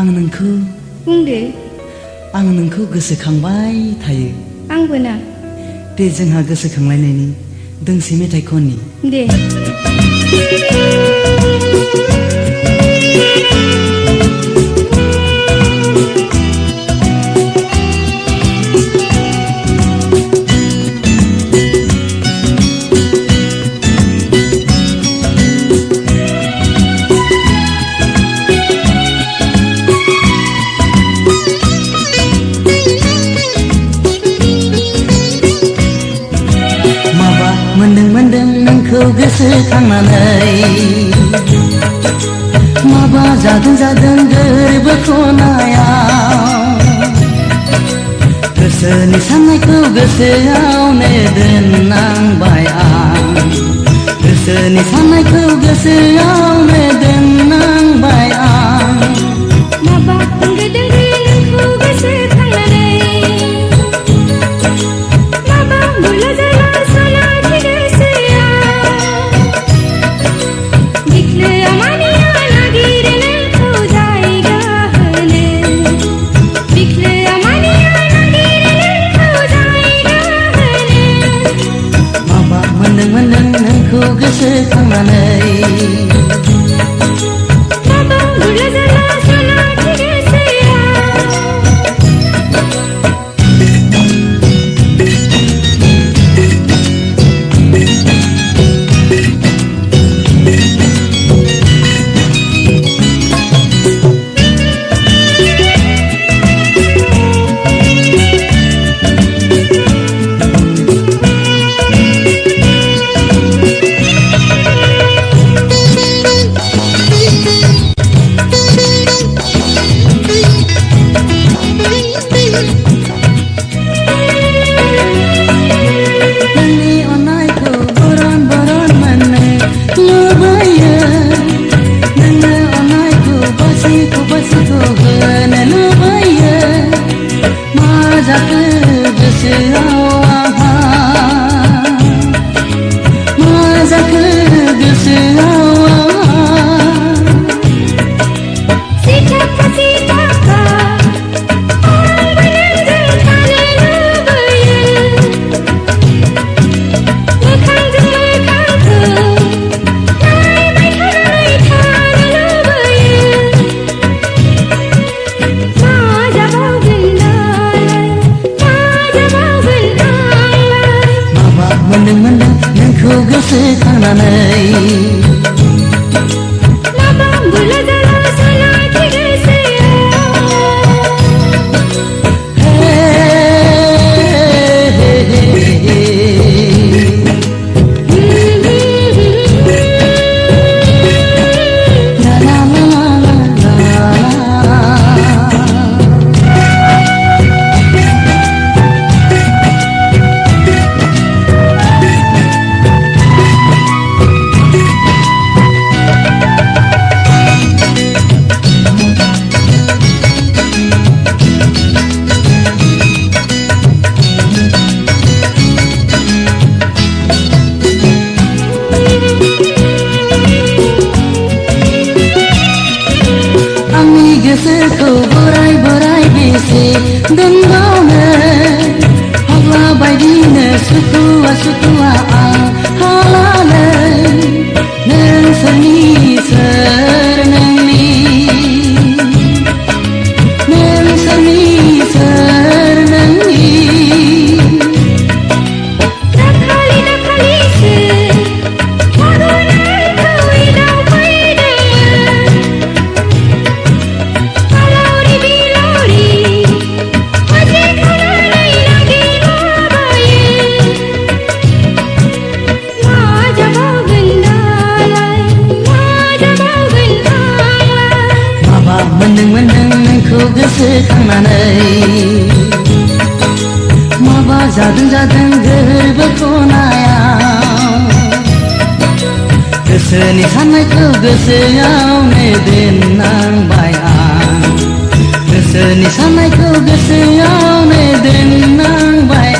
आं नोंखौ बुंदो आं नोंखौ गोसोखांबाय थायो आंबो ना दे जोंहा गोसोखांलायनायनि दोंसे मेथाइ खननि दे मोनदों नोंखौ गोसोखांनानै माबा जादों गोरबो खनायाव गोसोनि साननायखौ गोसोआवनो दोननांबाय आं गोसोनि साननायखौ गोसोआवनो दोननांबाय आं माबा बुंदों नोंखौ गोसोखांनानै माबा बुला जाला साला गोसोखांनानै माबा बुला जाला साला गोसोआ मोनदों नोंखौ गोसोखांनानै माबा बुला जाला साला गोसोआ गोसोखौ बोराय बेसे दोनबावनो फाग्ला बायदिनो सुखुआ आं हालालै नों सोरनि सोर नोंनि मोनदों नोंखौ गोसोखांनानै माबा जादों गोरबो खनायाव गोसोनि साननायखौ गोसोआवनो दोननांबाय आं गोसोनि साननायखौ गोसोआवनो दोननांबाय